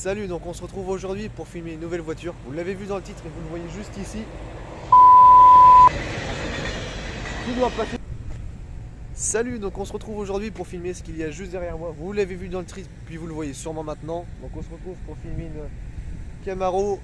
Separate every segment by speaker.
Speaker 1: Salut, donc on se retrouve aujourd'hui pour filmer une nouvelle voiture. Vous l'avez vu dans le titre et vous le voyez juste ici. Tout doit passer. Salut, donc on se retrouve aujourd'hui pour filmer ce qu'il y a juste derrière moi. Vous l'avez vu dans le titre, puis vous le voyez sûrement maintenant. Donc on se retrouve pour filmer une Camaro.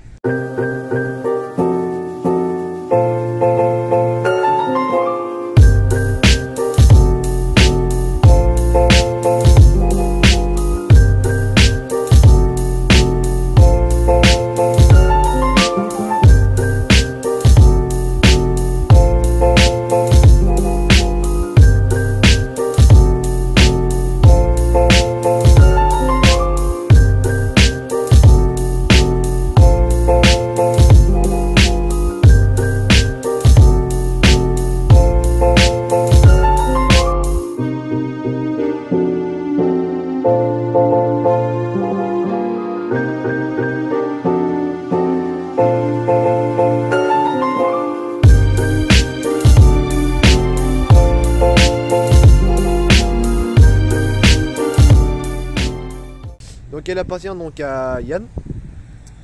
Speaker 1: Donc elle appartient donc à Yann,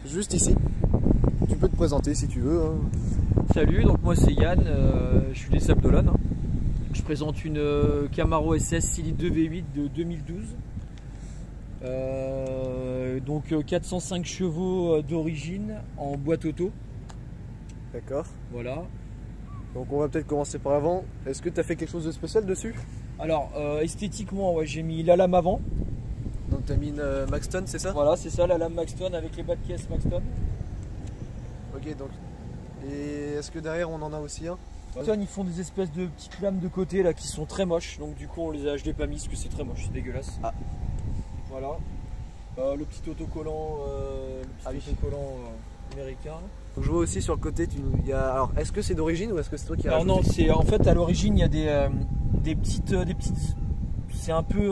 Speaker 1: juste ici. Tu peux te présenter si tu veux. Hein.
Speaker 2: Salut, donc moi c'est Yann, je suis des Sables d'Olonne. Je présente une Camaro SS 6 litres 2 V8 de 2012. Donc 405 chevaux d'origine en boîte auto.
Speaker 1: D'accord.
Speaker 2: Voilà.
Speaker 1: Donc on va peut-être commencer par avant. Est-ce que tu as fait quelque chose de spécial dessus?
Speaker 2: Alors esthétiquement, ouais, j'ai mis la lame avant.
Speaker 1: Donc tu as mis une Maxton, c'est ça?
Speaker 2: Voilà, c'est ça, la lame Maxton avec les bas de caisse Maxton.
Speaker 1: Ok, donc. Et est-ce que derrière on en a aussi un?
Speaker 2: Maxton, ils font des espèces de petites lames de côté là qui sont très moches. Donc du coup je l'ai pas mis parce que c'est très moche, c'est dégueulasse.
Speaker 1: Ah.
Speaker 2: Voilà. Le petit autocollant, américain.
Speaker 1: Donc je vois aussi sur le côté, alors est-ce que c'est d'origine ou est-ce que c'est toi qui as
Speaker 2: Alors
Speaker 1: rajouté?
Speaker 2: non, c'est en fait à l'origine il y a des petites, c'est un peu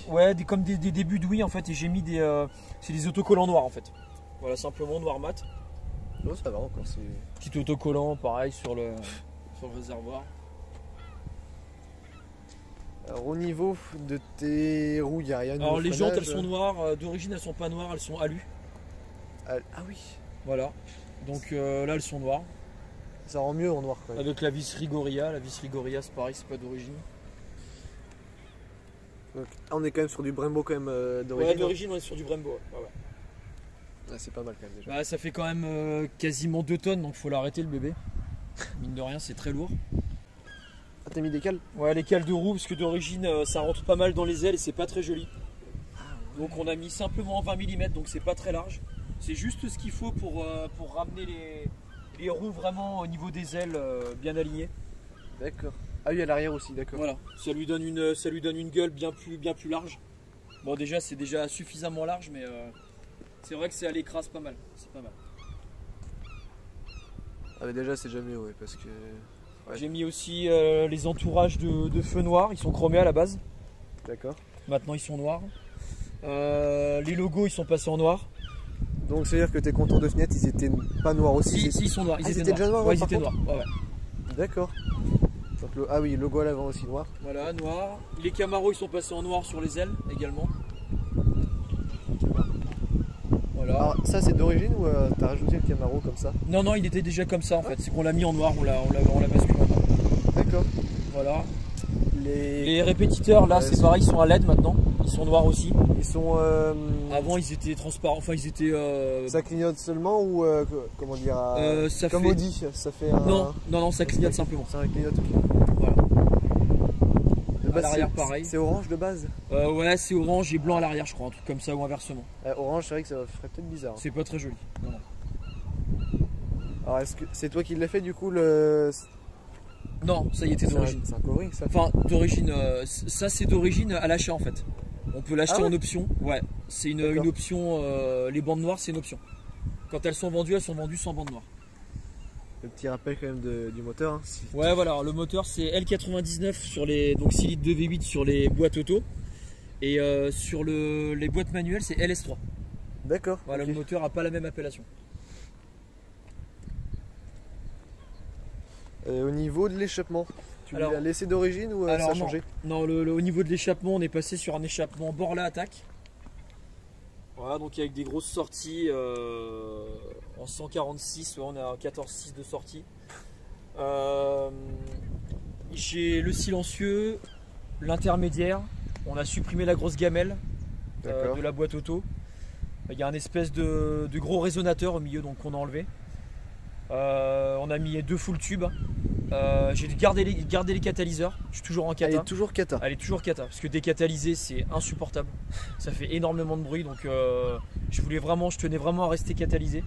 Speaker 2: ouais, comme des débuts d'ouïe en fait, et j'ai mis c'est des autocollants noirs en fait. Voilà, simplement noir mat.
Speaker 1: Non, ça va encore.
Speaker 2: Petit autocollant pareil sur le réservoir.
Speaker 1: Alors au niveau de tes roues, il n'y a rien de
Speaker 2: Alors les jantes elles
Speaker 1: freinage.
Speaker 2: sont noires, d'origine elles sont pas noires, elles sont alu.
Speaker 1: Ah oui,
Speaker 2: Voilà. Donc là elles sont noires.
Speaker 1: ça rend mieux en noir quand même.
Speaker 2: Avec la vis Rigoria, c'est pareil, c'est pas d'origine.
Speaker 1: Donc, on est quand même sur du Brembo quand même d'origine.
Speaker 2: Ouais, d'origine on est sur du Brembo. Ouais, ouais.
Speaker 1: Ah, c'est pas mal quand même déjà.
Speaker 2: Bah, ça fait quand même quasiment 2 tonnes, donc faut l'arrêter le bébé. Mine de rien, c'est très lourd.
Speaker 1: Ah, t'as mis des cales?
Speaker 2: Ouais, les cales de roue, parce que d'origine ça rentre pas mal dans les ailes et c'est pas très joli. Donc on a mis simplement 20 mm, donc c'est pas très large. C'est juste ce qu'il faut pour ramener les roues vraiment au niveau des ailes bien alignées.
Speaker 1: D'accord. Ah oui, à l'arrière aussi, d'accord.
Speaker 2: Voilà, ça lui donne une gueule bien plus large. Bon, déjà c'est déjà suffisamment large, mais c'est vrai que c'est à l'écrase pas mal. C'est pas mal.
Speaker 1: Ah mais déjà c'est déjà mieux, ouais, parce que... Ouais.
Speaker 2: J'ai mis aussi les entourages de feu noir, ils sont chromés à la base.
Speaker 1: D'accord.
Speaker 2: Maintenant ils sont noirs. Les logos ils sont passés en noir.
Speaker 1: Donc c'est à dire que tes contours de fenêtre ils étaient pas noirs aussi?
Speaker 2: Si, ils sont noirs.
Speaker 1: Ils étaient déjà noirs?
Speaker 2: Ouais, ils étaient noirs. Ouais, ouais.
Speaker 1: D'accord. Ah oui, le logo à l'avant aussi noir.
Speaker 2: Voilà, noir. Les Camaro ils sont passés en noir sur les ailes également. Voilà.
Speaker 1: Alors ça c'est d'origine ou t'as rajouté le Camaro comme ça?
Speaker 2: Non, non, il était déjà comme ça en fait. C'est qu'on l'a mis en noir, on l'a basculé en noir.
Speaker 1: D'accord.
Speaker 2: Voilà. Les répétiteurs là, c'est pareil, ils sont à LED maintenant. Ils sont noirs aussi.
Speaker 1: Ils sont...
Speaker 2: Avant ils étaient transparents, enfin ils étaient...
Speaker 1: Ça clignote seulement ou comment dire
Speaker 2: ça
Speaker 1: comme
Speaker 2: fait...
Speaker 1: Audi, ça fait un...
Speaker 2: Non, ça clignote simplement.
Speaker 1: Ça clignote, ok.
Speaker 2: Voilà.
Speaker 1: De base,
Speaker 2: à l'arrière pareil.
Speaker 1: C'est orange de base?
Speaker 2: Ouais, c'est orange et blanc à l'arrière je crois, un truc comme ça ou inversement.
Speaker 1: Orange, c'est vrai que ça ferait peut-être bizarre.
Speaker 2: C'est pas très joli. Non, non.
Speaker 1: Alors est-ce que c'est toi qui l'as fait du coup le...
Speaker 2: Non, ça y était d'origine.
Speaker 1: C'est un covering ça?
Speaker 2: Enfin, d'origine, ça c'est d'origine à l'achat en fait. On peut l'acheter
Speaker 1: Ah ouais?
Speaker 2: en option. Ouais, c'est une option. Les bandes noires, c'est une option. Quand elles sont vendues sans bande noire.
Speaker 1: Le petit rappel quand même du moteur. Hein,
Speaker 2: Ouais, voilà. Le moteur c'est L99 sur les 6 litres 2 V8 sur les boîtes auto et sur les boîtes manuelles c'est LS3.
Speaker 1: D'accord.
Speaker 2: Voilà,
Speaker 1: okay.
Speaker 2: Le moteur a pas la même appellation.
Speaker 1: Au niveau de l'échappement, tu l'as laissé d'origine ou ça a changé?
Speaker 2: Non, au niveau de l'échappement, on est passé sur un échappement Borla Attack. Voilà, donc avec des grosses sorties en 146, ouais, on a 14,6 de sortie. J'ai le silencieux, l'intermédiaire, on a supprimé la grosse gamelle de la boîte auto. Il y a un espèce de gros résonateur au milieu, donc qu'on a enlevé. On a mis 2 full tubes. J'ai gardé les catalyseurs. Je suis toujours en cata.
Speaker 1: Elle est toujours cata.
Speaker 2: Elle est toujours cata parce que décatalyser c'est insupportable. Ça fait énormément de bruit, donc je tenais vraiment à rester catalysé.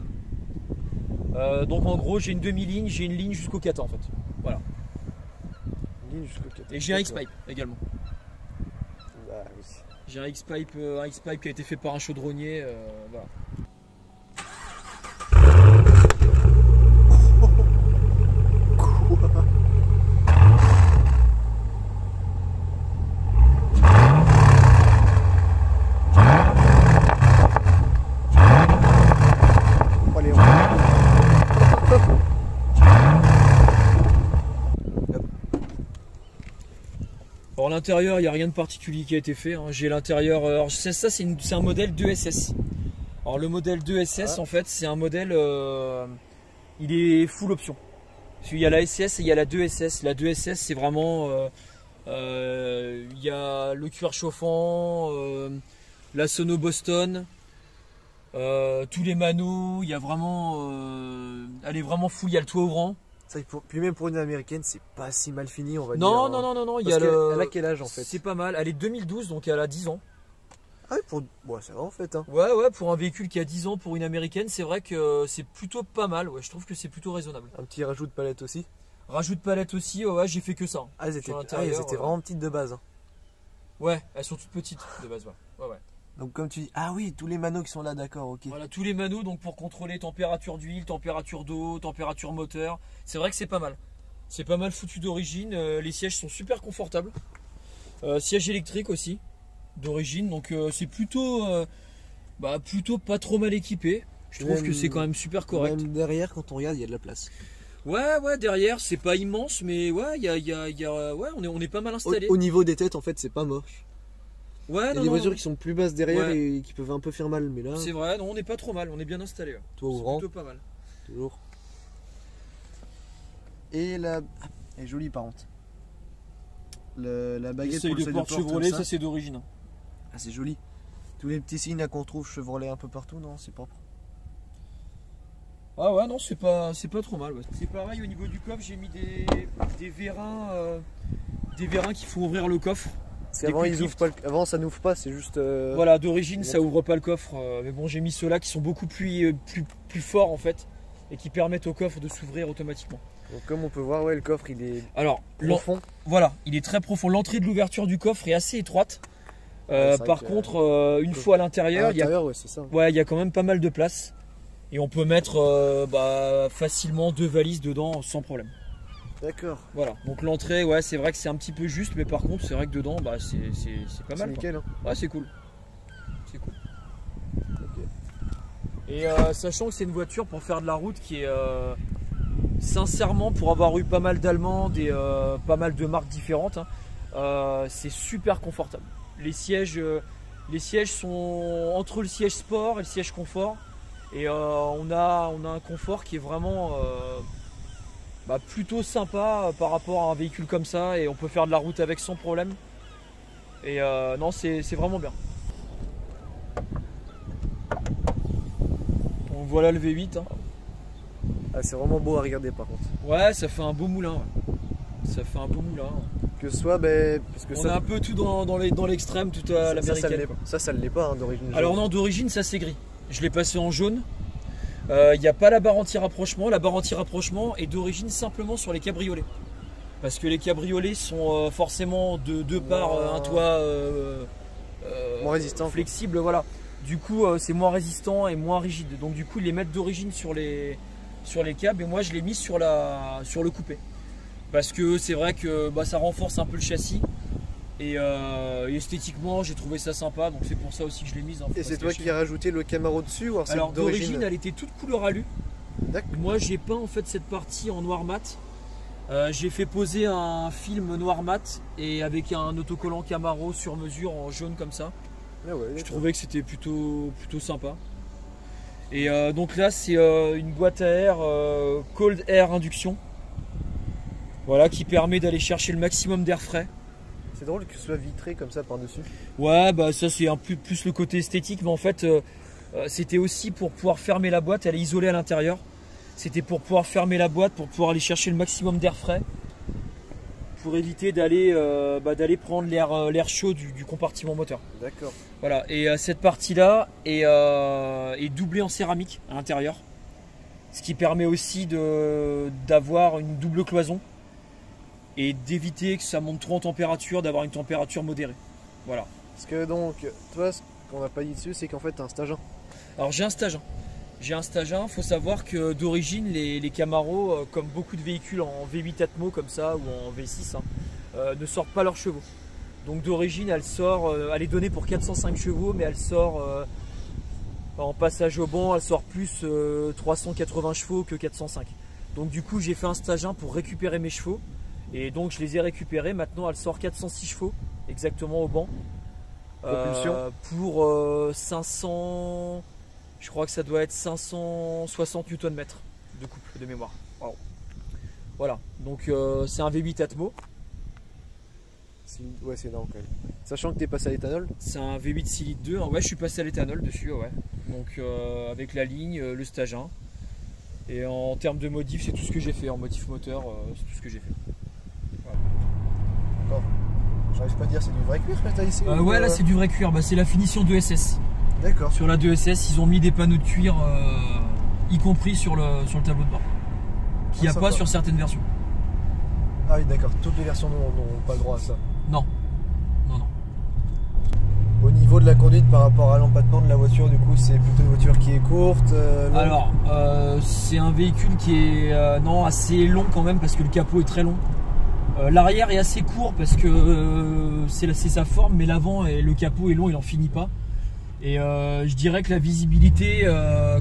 Speaker 2: Donc en gros j'ai une demi-ligne, j'ai une ligne jusqu'au cata en fait. Voilà.
Speaker 1: Une ligne jusqu'au cata.
Speaker 2: Et j'ai un X-Pipe également.
Speaker 1: Ah, oui.
Speaker 2: J'ai un X-Pipe qui a été fait par un chaudronnier. Voilà. Alors l'intérieur, il n'y a rien de particulier qui a été fait. Hein. J'ai l'intérieur. Alors ça c'est un modèle 2SS. Alors le modèle 2SS en fait c'est un modèle. Il est full option. Parce qu'il y a la SS et il y a la 2SS. La 2SS c'est vraiment. Il y a le cuir chauffant, la sono Boston, tous les manos. Il y a vraiment. Elle est vraiment full. Il y a le toit ouvrant.
Speaker 1: Puis même pour une américaine, c'est pas si mal fini, on va dire.
Speaker 2: Non, il y a
Speaker 1: elle a quel âge en fait?
Speaker 2: C'est pas mal. Elle est 2012, donc elle a 10 ans.
Speaker 1: Ah oui, ouais, ça va en fait. Hein.
Speaker 2: Ouais, pour un véhicule qui a 10 ans, pour une américaine, c'est vrai que c'est plutôt pas mal. Ouais, je trouve que c'est plutôt raisonnable.
Speaker 1: Un petit rajout de palette aussi.
Speaker 2: Rajout de palette aussi, ouais, j'ai fait que ça.
Speaker 1: Ah, elles étaient vraiment petites de base. Hein.
Speaker 2: Ouais, elles sont toutes petites de base, ouais.
Speaker 1: Donc comme tu dis, ah oui, tous les manos qui sont là, d'accord, ok.
Speaker 2: Voilà, tous les manos donc pour contrôler température d'huile, température d'eau, température moteur. C'est vrai que c'est pas mal. C'est pas mal foutu d'origine. Les sièges sont super confortables. Siège électrique aussi d'origine, donc c'est plutôt pas trop mal équipé. Je trouve que c'est quand même super correct.
Speaker 1: Même derrière, quand on regarde, il y a de la place.
Speaker 2: Ouais, derrière, c'est pas immense, mais ouais, on est pas mal installé.
Speaker 1: Au niveau des têtes, en fait, c'est pas moche.
Speaker 2: Ouais,
Speaker 1: il y a des voitures qui sont plus basses derrière et qui peuvent un peu faire mal, mais là.
Speaker 2: C'est vrai, non, on n'est pas trop mal, on est bien installé. Ouais.
Speaker 1: Toi ouvrant.
Speaker 2: Plutôt pas mal.
Speaker 1: Toujours. Et la. Elle est jolie par contre. La baguette pour le seuil de porte
Speaker 2: Chevrolet, ça c'est d'origine.
Speaker 1: Ah, c'est joli. Tous les petits signes qu'on trouve Chevrolet un peu partout, non, c'est propre.
Speaker 2: Ah ouais, non, c'est pas trop mal. Ouais. C'est pareil au niveau du coffre, j'ai mis des vérins qui font ouvrir le coffre.
Speaker 1: Avant ça n'ouvre pas, c'est juste.
Speaker 2: Voilà, d'origine ça ouvre pas le coffre, mais bon j'ai mis ceux-là qui sont beaucoup plus forts en fait et qui permettent au coffre de s'ouvrir automatiquement.
Speaker 1: Donc comme on peut voir, ouais, le coffre il est
Speaker 2: profond. Voilà, il est très profond. L'entrée de l'ouverture du coffre est assez étroite. Par contre, une fois à l'intérieur, il y a quand même pas mal de place et on peut mettre facilement 2 valises dedans sans problème.
Speaker 1: D'accord.
Speaker 2: Voilà, donc l'entrée, ouais, c'est vrai que c'est un petit peu juste, mais par contre, c'est vrai que dedans, c'est pas mal.
Speaker 1: C'est nickel. Hein.
Speaker 2: Ouais, c'est cool. C'est cool. Okay. Et sachant que c'est une voiture pour faire de la route qui est, sincèrement, pour avoir eu pas mal d'allemandes et pas mal de marques différentes, hein, c'est super confortable. Les sièges sont entre le siège sport et le siège confort, et on a un confort qui est vraiment plutôt sympa par rapport à un véhicule comme ça, et on peut faire de la route avec sans problème. Et non, c'est vraiment bien. Donc voilà le V8. Hein.
Speaker 1: Ah, c'est vraiment beau à regarder par contre.
Speaker 2: Ouais, ça fait un beau moulin. Ouais. Ça fait un beau moulin.
Speaker 1: Que ce soit, parce que
Speaker 2: on a un peu tout dans l'extrême, tout à l'américaine.
Speaker 1: Ça ne l'est pas hein, d'origine.
Speaker 2: Alors non, d'origine ça c'est gris. Je l'ai passé en jaune. Il n'y a pas la barre anti-rapprochement. La barre anti-rapprochement est d'origine simplement sur les cabriolets. Parce que les cabriolets sont forcément de deux parts un toit
Speaker 1: moins résistant,
Speaker 2: flexible. Voilà. Du coup, c'est moins résistant et moins rigide. Donc du coup, ils les mettent d'origine sur les câbles, et moi je l'ai mis sur le coupé. Parce que c'est vrai que ça renforce un peu le châssis. Et esthétiquement, j'ai trouvé ça sympa, donc c'est pour ça aussi que je l'ai mise. Hein,
Speaker 1: et c'est toi qui as rajouté le Camaro dessus ou
Speaker 2: alors d'origine, elle était toute couleur alu.
Speaker 1: D'accord.
Speaker 2: Moi, j'ai peint en fait cette partie en noir mat. J'ai fait poser un film noir mat et avec un autocollant Camaro sur mesure en jaune comme ça.
Speaker 1: Ah ouais,
Speaker 2: Je trouvais que c'était plutôt sympa. Et donc là c'est une boîte à air cold air induction. Voilà, qui permet d'aller chercher le maximum d'air frais.
Speaker 1: C'est drôle que ce soit vitré comme ça par-dessus.
Speaker 2: Ouais, bah ça c'est un peu plus le côté esthétique, mais en fait c'était aussi pour pouvoir fermer la boîte, elle est isolée à l'intérieur. C'était pour pouvoir fermer la boîte, pour pouvoir aller chercher le maximum d'air frais, pour éviter d'aller prendre l'air chaud du compartiment moteur.
Speaker 1: D'accord.
Speaker 2: Voilà, et cette partie-là est doublée en céramique à l'intérieur, ce qui permet aussi d'avoir une double cloison et d'éviter que ça monte trop en température, d'avoir une température modérée. Voilà.
Speaker 1: Parce que donc, toi, ce qu'on n'a pas dit dessus, c'est qu'en fait, tu as un stage 1.
Speaker 2: Alors j'ai un stage 1. J'ai un stage 1, il faut savoir que d'origine, les Camaro, comme beaucoup de véhicules en V8 Atmo comme ça, ou en V6, ne sortent pas leurs chevaux. Donc d'origine, elle est donnée pour 405 chevaux, mais elle sort en passage au banc, elle sort plus 380 chevaux que 405. Donc du coup, j'ai fait un stage 1 pour récupérer mes chevaux. Et donc je les ai récupérés. Maintenant, elle sort 406 chevaux exactement au banc.
Speaker 1: Propulsion
Speaker 2: pour 500, je crois que ça doit être 560 Nm de couple de mémoire. Wow. Voilà, donc c'est un V8 Atmo.
Speaker 1: Ouais, c'est énorme quand même. Sachant que tu es passé à l'éthanol.
Speaker 2: C'est un V8 6 litres 2. Ouais, je suis passé à l'éthanol dessus, ouais. Donc avec la ligne, le stage 1. Et en termes de modif, c'est tout ce que j'ai fait. En modif moteur, c'est tout ce que j'ai fait. Voilà.
Speaker 1: D'accord. J'arrive pas à dire, c'est du vrai cuir que t'as ici
Speaker 2: ouais, là c'est du vrai cuir. Bah, c'est la finition 2SS.
Speaker 1: D'accord.
Speaker 2: Sur la 2SS, ils ont mis des panneaux de cuir, y compris sur le tableau de bord. Qu'il n'y a pas sur certaines versions.
Speaker 1: Ah oui, d'accord. Toutes les versions n'ont pas le droit à ça.
Speaker 2: Non. Non, non.
Speaker 1: Au niveau de la conduite par rapport à l'empattement de la voiture, du coup, c'est plutôt une voiture qui est courte longue.
Speaker 2: Alors, c'est un véhicule qui est assez long quand même parce que le capot est très long. L'arrière est assez court parce que c'est sa forme, mais l'avant et le capot est long, il n'en finit pas. Et je dirais que la visibilité,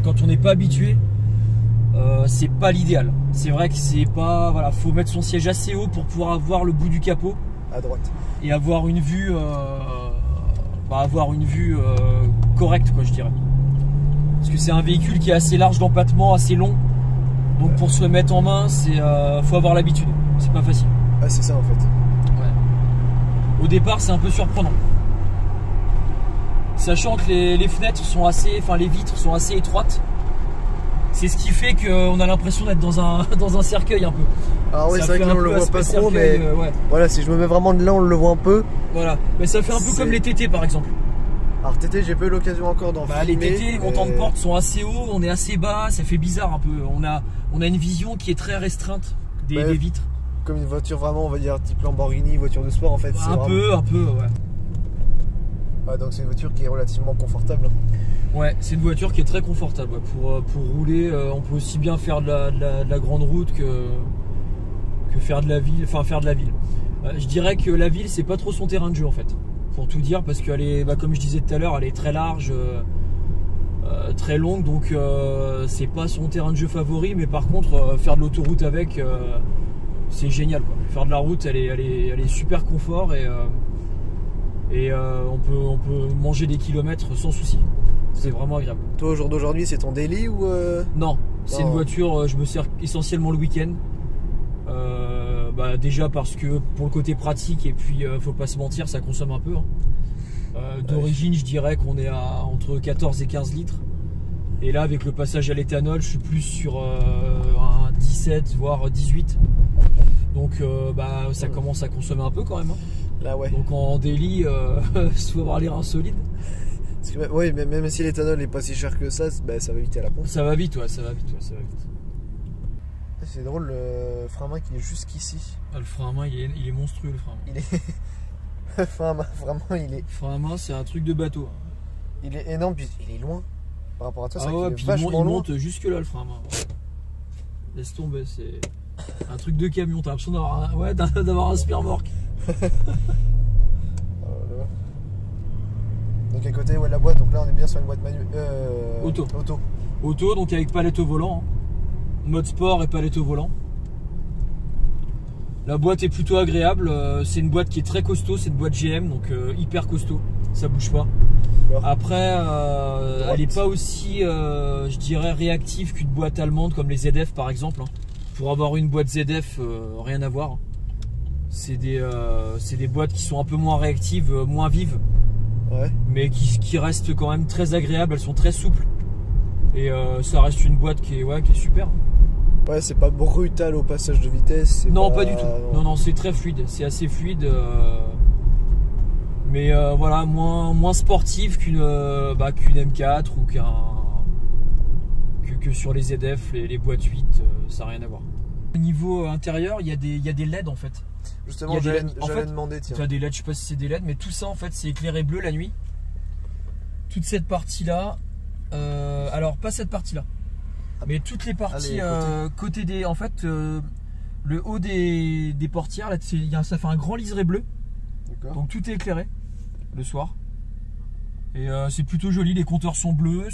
Speaker 2: quand on n'est pas habitué, c'est pas l'idéal. C'est vrai que c'est pas. Voilà, faut mettre son siège assez haut pour pouvoir avoir le bout du capot.
Speaker 1: À droite.
Speaker 2: Et avoir une vue, correcte, quoi, je dirais. Parce que c'est un véhicule qui est assez large d'empattement, assez long. Donc pour se le mettre en main, faut avoir l'habitude. C'est pas facile.
Speaker 1: Ah, c'est ça en fait.
Speaker 2: Ouais. Au départ, c'est un peu surprenant. Sachant que les fenêtres sont les vitres sont assez étroites. C'est ce qui fait qu'on a l'impression d'être dans un cercueil un peu.
Speaker 1: Ah oui, c'est vrai que là on le voit pas trop, mais
Speaker 2: ouais.
Speaker 1: Voilà, si je me mets vraiment de là, on le voit un peu.
Speaker 2: Voilà, mais ça fait un peu comme les TT par exemple.
Speaker 1: Alors TT, j'ai pas eu l'occasion encore d'en filmer.
Speaker 2: Les TT, les montants de porte sont assez hauts, on est assez bas, ça fait bizarre un peu. On a une vision qui est très restreinte des vitres.
Speaker 1: Comme une voiture vraiment, on va dire type Lamborghini, voiture de sport en fait.
Speaker 2: Un peu, ouais.
Speaker 1: Ouais, donc c'est une voiture qui est relativement confortable.
Speaker 2: Ouais, c'est une voiture qui est très confortable. Ouais. Pour rouler, on peut aussi bien faire de la grande route que faire de la ville. Enfin, faire de la ville. Je dirais que la ville, c'est pas trop son terrain de jeu en fait. Pour tout dire, parce qu'elle est, comme je disais tout à l'heure, elle est très large, très longue, donc c'est pas son terrain de jeu favori. Mais par contre, faire de l'autoroute avec, c'est génial, quoi. Faire de la route, elle est super confort et on peut manger des kilomètres sans souci. C'est vraiment agréable.
Speaker 1: Toi, au jour d'aujourd'hui, c'est ton daily ou
Speaker 2: Non, c'est une voiture, je me sers essentiellement le week-end. Déjà parce que pour le côté pratique, et puis faut pas se mentir, ça consomme un peu. D'origine, je dirais qu'on est à entre 14 et 15 litres. Et là, avec le passage à l'éthanol, je suis plus sur un 17 voire 18. Donc ça commence à consommer un peu quand même.
Speaker 1: Là, ouais.
Speaker 2: Donc en daily, il faut avoir l'air insolide.
Speaker 1: Oui, mais même si l'éthanol n'est pas si cher que ça, ça va vite à la pompe.
Speaker 2: Ça va vite, ça va vite.
Speaker 1: C'est drôle, le frein à main qui est jusqu'ici.
Speaker 2: Ah, le frein à main, il est monstrueux, le frein à main.
Speaker 1: Il est... le frein à main, vraiment, il est...
Speaker 2: Le frein à main, c'est un truc de bateau.
Speaker 1: Il est énorme, puis il est loin. Par rapport à toi,
Speaker 2: il monte jusque là, le frein à main. Laisse tomber, c'est un truc de camion. T'as l'impression d'avoir un spire-remorque.
Speaker 1: Donc à côté, la boîte, donc là on est bien sur une boîte manuelle.
Speaker 2: Auto, donc avec palette au volant. Mode sport et palette au volant. La boîte est plutôt agréable. C'est une boîte qui est très costaud, c'est une boîte GM, donc hyper costaud. Ça bouge pas. Après, elle n'est pas aussi, je dirais, réactive qu'une boîte allemande comme les ZF par exemple. Hein. Pour avoir une boîte ZF, rien à voir. C'est des boîtes qui sont un peu moins réactives, moins vives,
Speaker 1: ouais.
Speaker 2: Mais qui restent quand même très agréables. Elles sont très souples. Et ça reste une boîte qui est super.
Speaker 1: Ouais, c'est pas brutal au passage de vitesse.
Speaker 2: Non, pas du tout. Non, c'est très fluide. C'est assez fluide. Mais voilà, moins sportive qu'une M4 ou que sur les ZF, les boîtes 8, ça n'a rien à voir. Au niveau intérieur, il y a des LED en fait.
Speaker 1: Justement, j'allais demander, tiens.
Speaker 2: Tu as des LED, je sais pas si c'est des LED, mais tout ça en fait c'est éclairé bleu la nuit. Toute cette partie-là, alors pas cette partie-là, mais toutes les parties côté des, en fait, le haut des portières, là, ça fait un grand liseré bleu. Donc tout est éclairé le soir. Et c'est plutôt joli, les compteurs sont bleus,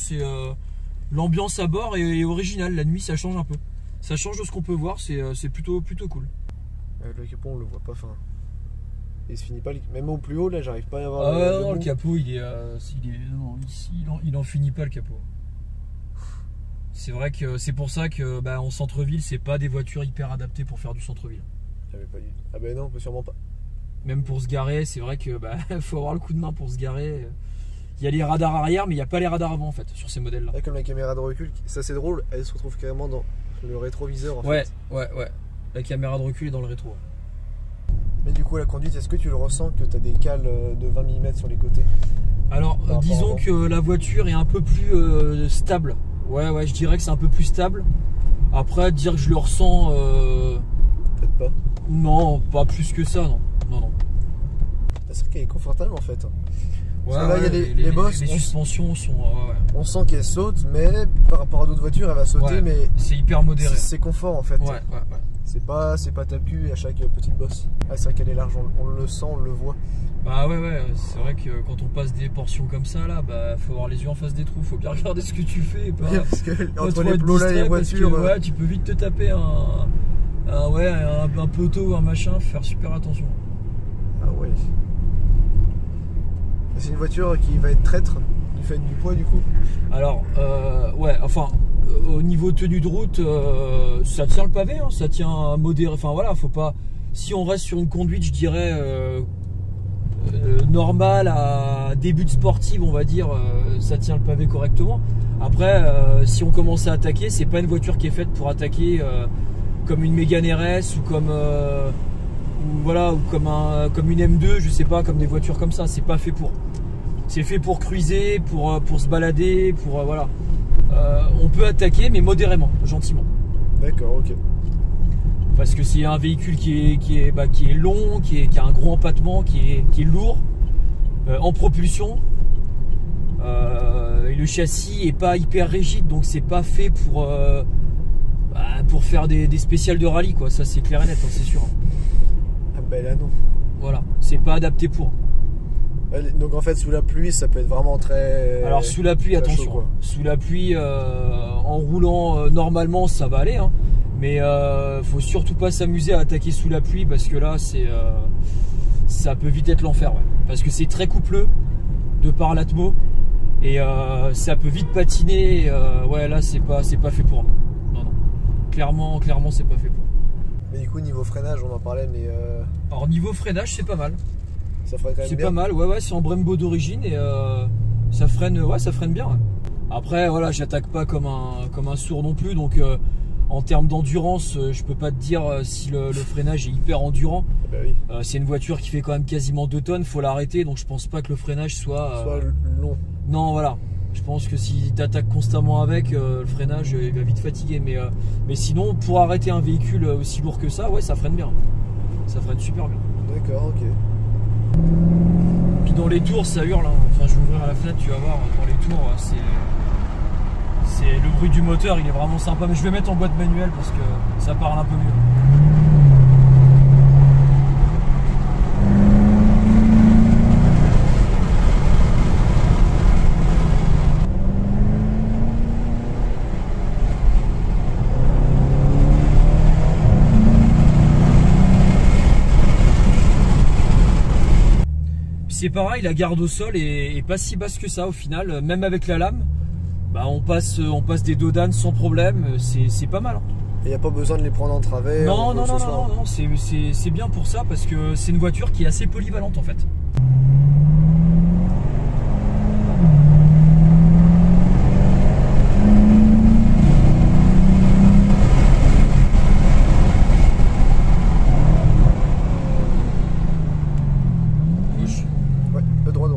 Speaker 2: l'ambiance à bord est originale, la nuit ça change un peu. Ça change de ce qu'on peut voir, c'est plutôt cool.
Speaker 1: Le capot on le voit pas fin. Il se finit pas, même au plus haut là j'arrive pas à avoir
Speaker 2: non, le capot il en finit pas le capot. C'est vrai que c'est pour ça que en centre-ville c'est pas des voitures hyper adaptées pour faire du centre-ville.
Speaker 1: J'avais pas dit. Ah ben non, sûrement pas.
Speaker 2: Même pour se garer, c'est vrai que faut avoir le coup de main pour se garer. Il y a les radars arrière, mais il n'y a pas les radars avant en fait sur ces modèles-là.
Speaker 1: Comme la caméra de recul, ça c'est drôle, elle se retrouve carrément dans le rétroviseur en fait.
Speaker 2: Ouais. La caméra de recul est dans le rétro.
Speaker 1: Mais du coup, la conduite, est-ce que tu le ressens que tu as des cales de 20 mm sur les côtés?
Speaker 2: Alors, disons que la voiture est un peu plus stable. Ouais, je dirais que c'est un peu plus stable. Après, dire que je le ressens.
Speaker 1: Peut-être pas.
Speaker 2: Non, pas plus que ça, non.
Speaker 1: C'est vrai qu'elle est confortable en fait.
Speaker 2: Ouais,
Speaker 1: là, il y a les bosses.
Speaker 2: Les suspensions sont.
Speaker 1: On sent qu'elle saute, mais par rapport à d'autres voitures, elle va sauter, mais.
Speaker 2: C'est hyper modéré.
Speaker 1: C'est confort en fait.
Speaker 2: Ouais.
Speaker 1: C'est pas tape-cul à chaque petite bosse. Ah, c'est vrai qu'elle est large, on le sent, on le voit.
Speaker 2: Bah ouais, c'est vrai que quand on passe des portions comme ça là, faut avoir les yeux en face des trous, faut bien regarder ce que tu fais et pas,
Speaker 1: parce que entre les plots là et les voitures.
Speaker 2: Tu peux vite te taper un poteau, un machin, faut faire super attention.
Speaker 1: Ah ouais. C'est une voiture qui va être traître du fait du poids du coup.
Speaker 2: Alors au niveau tenue de route, ça tient le pavé, hein, ça tient modéré. Enfin voilà, faut pas. Si on reste sur une conduite, je dirais normale à début de sportive, on va dire, ça tient le pavé correctement. Après, si on commence à attaquer, c'est pas une voiture qui est faite pour attaquer comme une Mégane RS ou comme une M2, je sais pas, comme des voitures comme ça. C'est pas fait pour. C'est fait pour cruiser, pour se balader, voilà. On peut attaquer, mais modérément, gentiment.
Speaker 1: D'accord, ok.
Speaker 2: Parce que c'est un véhicule qui est long, qui a un gros empattement, qui est lourd, en propulsion. Et le châssis est pas hyper rigide, donc c'est pas fait pour faire des spéciales de rallye, quoi. Ça c'est clair et net, hein, c'est sûr.
Speaker 1: Ah ben là non.
Speaker 2: Voilà, c'est pas adapté pour.
Speaker 1: Donc en fait sous la pluie ça peut être vraiment très.
Speaker 2: Alors sous la pluie, attention. Chaud, sous la pluie, en roulant normalement ça va aller, hein, mais faut surtout pas s'amuser à attaquer sous la pluie parce que là ça peut vite être l'enfer, ouais. Parce que c'est très coupleux de par l'atmo et ça peut vite patiner. Ouais, là c'est pas fait pour. Non. Clairement c'est pas fait pour.
Speaker 1: Mais du coup niveau freinage on en parlait, mais.
Speaker 2: Alors niveau freinage c'est pas mal.
Speaker 1: Ça freine quand même bien.
Speaker 2: C'est pas mal, ouais, c'est en Brembo d'origine et ça freine bien. Ouais. Après, voilà, j'attaque pas comme un sourd non plus, donc en termes d'endurance, je peux pas te dire si le freinage est hyper endurant.
Speaker 1: Bah oui.
Speaker 2: C'est une voiture qui fait quand même quasiment 2 tonnes, faut l'arrêter, donc je pense pas que le freinage soit
Speaker 1: long.
Speaker 2: Non, voilà. Je pense que si tu attaques constamment avec, le freinage il va vite fatiguer. Mais sinon, pour arrêter un véhicule aussi lourd que ça, ouais, ça freine bien. Ça freine super bien.
Speaker 1: D'accord, ok.
Speaker 2: Puis dans les tours ça hurle, hein. Enfin je vais ouvrir la fenêtre, tu vas voir, dans les tours c'est le bruit du moteur, il est vraiment sympa, mais je vais mettre en boîte manuelle parce que ça parle un peu mieux. c'est pareil, la garde au sol est pas si basse que ça au final. Même avec la lame, bah, on passe des dodanes sans problème. C'est pas mal.
Speaker 1: Et il n'y a pas besoin de les prendre en travers.
Speaker 2: Non, c'est bien pour ça parce que c'est une voiture qui est assez polyvalente en fait.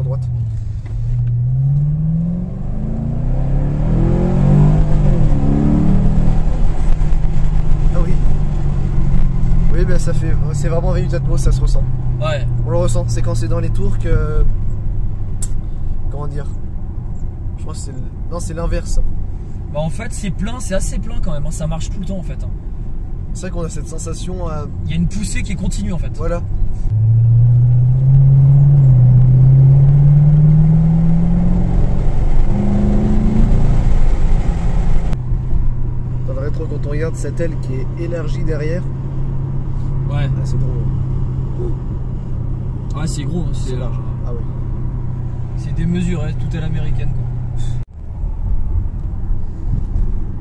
Speaker 1: Droite. Ah oui. Oui, ben ça fait. C'est vraiment Réut Atmos, ça se ressent.
Speaker 2: Ouais.
Speaker 1: On le ressent, c'est quand c'est dans les tours que. Comment dire? Je crois que c'est. Non, c'est l'inverse.
Speaker 2: Bah en fait, c'est plein, c'est assez plein quand même, hein. Ça marche tout le temps en fait. Hein.
Speaker 1: C'est vrai qu'on a cette sensation.
Speaker 2: Il y a une poussée qui est continue en fait.
Speaker 1: Voilà. Quand on regarde cette aile qui est élargie derrière,
Speaker 2: ouais,
Speaker 1: c'est drôle.
Speaker 2: Ouais, c'est gros, c'est large.
Speaker 1: Ah oui.
Speaker 2: C'est démesuré, tout à l'américaine quoi.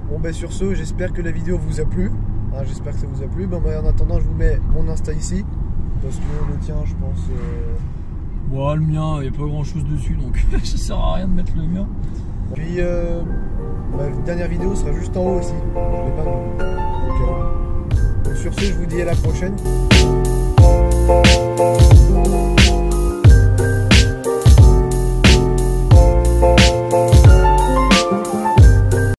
Speaker 1: Bon ben sur ce, j'espère que la vidéo vous a plu. J'espère que ça vous a plu. Ben, en attendant, je vous mets mon Insta ici parce que le tien, je pense.
Speaker 2: Ouais, le mien, il n'y a pas grand chose dessus donc ça sert à rien de mettre le mien.
Speaker 1: Puis la dernière vidéo sera juste en haut aussi. Je l'ai pas mis. Donc sur ce, je vous dis à la prochaine.